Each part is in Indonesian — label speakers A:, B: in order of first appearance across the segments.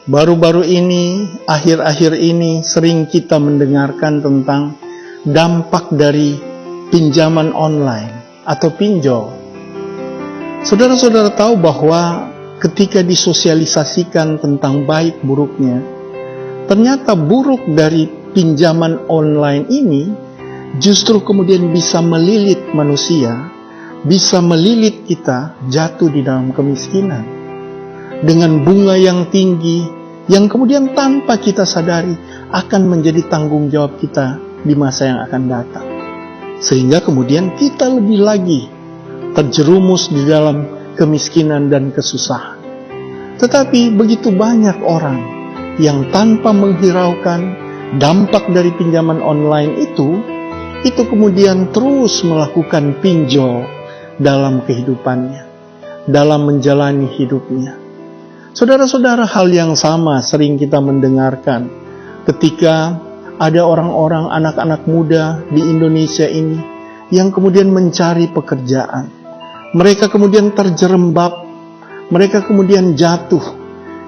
A: Baru-baru ini, akhir-akhir ini sering kita mendengarkan tentang dampak dari pinjaman online atau pinjol. Saudara-saudara tahu bahwa ketika disosialisasikan tentang baik buruknya, ternyata buruk dari pinjaman online ini justru kemudian bisa melilit manusia, bisa melilit kita jatuh di dalam kemiskinan. Dengan bunga yang tinggi, yang kemudian tanpa kita sadari akan menjadi tanggung jawab kita di masa yang akan datang. Sehingga kemudian kita lebih lagi terjerumus di dalam kemiskinan dan kesusahan. Tetapi begitu banyak orang yang tanpa menghiraukan dampak dari pinjaman online itu kemudian terus melakukan pinjol dalam kehidupannya, dalam menjalani hidupnya. Saudara-saudara, hal yang sama sering kita mendengarkan ketika ada orang-orang, anak-anak muda di Indonesia ini yang kemudian mencari pekerjaan. Mereka kemudian terjerembab, mereka kemudian jatuh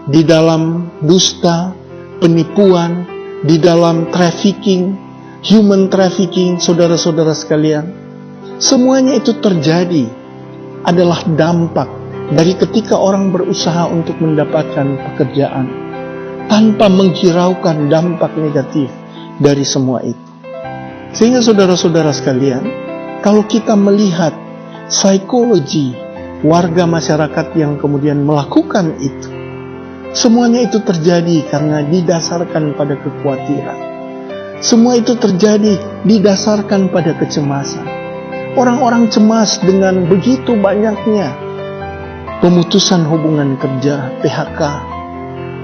A: di dalam dusta, penipuan, di dalam trafficking, human trafficking, saudara-saudara sekalian. Semuanya itu terjadi adalah dampak dari ketika orang berusaha untuk mendapatkan pekerjaan tanpa menghiraukan dampak negatif dari semua itu. Sehingga saudara-saudara sekalian, kalau kita melihat psikologi warga masyarakat yang kemudian melakukan itu, semuanya itu terjadi karena didasarkan pada kekhawatiran. Semua itu terjadi didasarkan pada kecemasan. Orang-orang cemas dengan begitu banyaknya pemutusan hubungan kerja, PHK.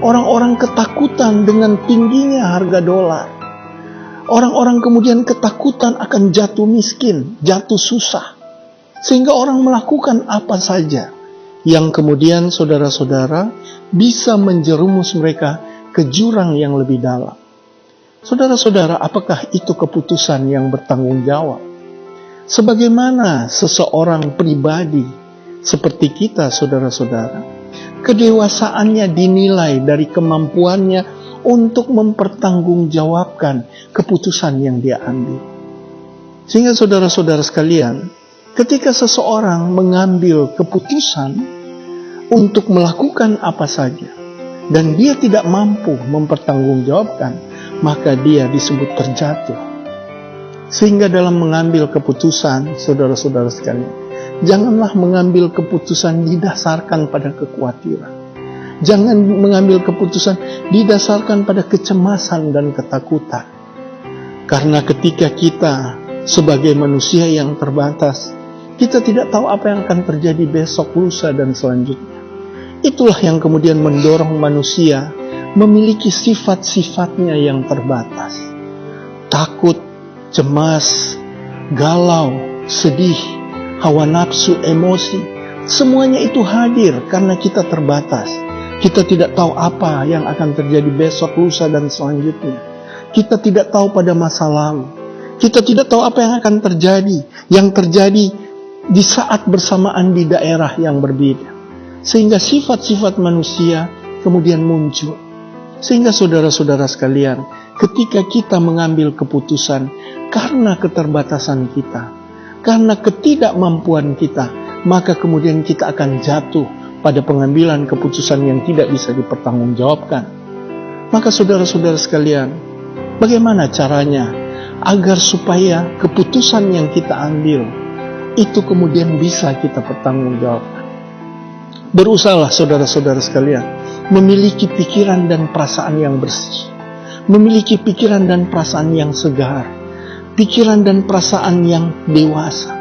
A: Orang-orang ketakutan dengan tingginya harga dolar. Orang-orang kemudian ketakutan akan jatuh miskin, jatuh susah. Sehingga orang melakukan apa saja yang kemudian saudara-saudara bisa menjerumus mereka ke jurang yang lebih dalam. Saudara-saudara, apakah itu keputusan yang bertanggung jawab? Sebagaimana seseorang pribadi seperti kita, saudara-saudara, kedewasaannya dinilai dari kemampuannya untuk mempertanggungjawabkan keputusan yang dia ambil. Sehingga saudara-saudara sekalian, ketika seseorang mengambil keputusan untuk melakukan apa saja dan dia tidak mampu mempertanggungjawabkan, maka dia disebut terjatuh. Sehingga dalam mengambil keputusan, saudara-saudara sekalian, janganlah mengambil keputusan didasarkan pada kekhawatiran. Jangan mengambil keputusan didasarkan pada kecemasan dan ketakutan. Karena ketika kita sebagai manusia yang terbatas, kita tidak tahu apa yang akan terjadi besok, lusa, dan selanjutnya. Itulah yang kemudian mendorong manusia memiliki sifat-sifatnya yang terbatas. Takut, cemas, galau, sedih, hawa nafsu, emosi, semuanya itu hadir karena kita terbatas. Kita tidak tahu apa yang akan terjadi besok, lusa, dan selanjutnya. Kita tidak tahu pada masa lalu. Kita tidak tahu apa yang akan terjadi, di saat bersamaan di daerah yang berbeda. Sehingga sifat-sifat manusia kemudian muncul. Sehingga saudara-saudara sekalian, ketika kita mengambil keputusan karena keterbatasan kita, karena ketidakmampuan kita, maka kemudian kita akan jatuh pada pengambilan keputusan yang tidak bisa dipertanggungjawabkan. Maka saudara-saudara sekalian, bagaimana caranya agar supaya keputusan yang kita ambil itu kemudian bisa kita pertanggungjawabkan? Berusahalah saudara-saudara sekalian memiliki pikiran dan perasaan yang bersih, memiliki pikiran dan perasaan yang segar, pikiran dan perasaan yang dewasa.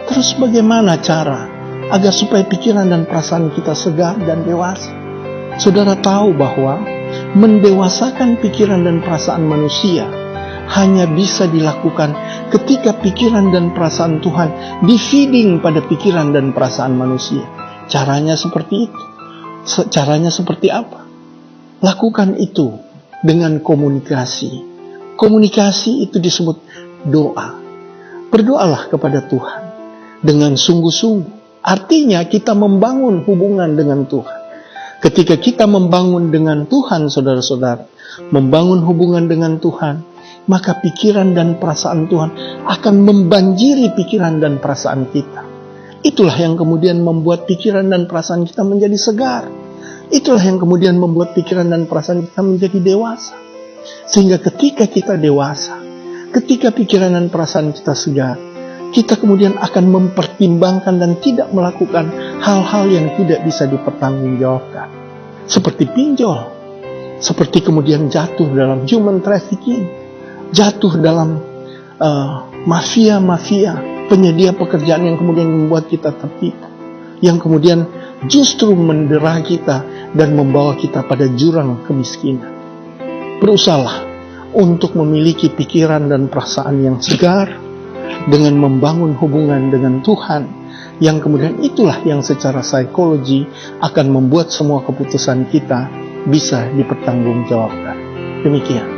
A: Terus bagaimana cara agar supaya pikiran dan perasaan kita segar dan dewasa? Saudara tahu bahwa mendewasakan pikiran dan perasaan manusia hanya bisa dilakukan ketika pikiran dan perasaan Tuhan di-feeding pada pikiran dan perasaan manusia. Caranya seperti itu. Caranya seperti apa? Lakukan itu dengan komunikasi. Komunikasi itu disebut doa. Berdoalah kepada Tuhan dengan sungguh-sungguh. Artinya kita membangun hubungan dengan Tuhan. Ketika kita membangun dengan Tuhan, saudara-saudara, membangun hubungan dengan Tuhan, maka pikiran dan perasaan Tuhan akan membanjiri pikiran dan perasaan kita. Itulah yang kemudian membuat pikiran dan perasaan kita menjadi segar. Itulah yang kemudian membuat pikiran dan perasaan kita menjadi dewasa. Sehingga ketika kita dewasa, ketika pikiran dan perasaan kita segar, kita kemudian akan mempertimbangkan dan tidak melakukan hal-hal yang tidak bisa dipertanggungjawabkan. Seperti pinjol, seperti kemudian jatuh dalam human trafficking, jatuh dalam mafia-mafia, penyedia pekerjaan yang kemudian membuat kita tertipu, yang kemudian justru mendera kita dan membawa kita pada jurang kemiskinan. Berusahalah untuk memiliki pikiran dan perasaan yang segar dengan membangun hubungan dengan Tuhan, yang kemudian itulah yang secara psikologi akan membuat semua keputusan kita bisa dipertanggungjawabkan. Demikian.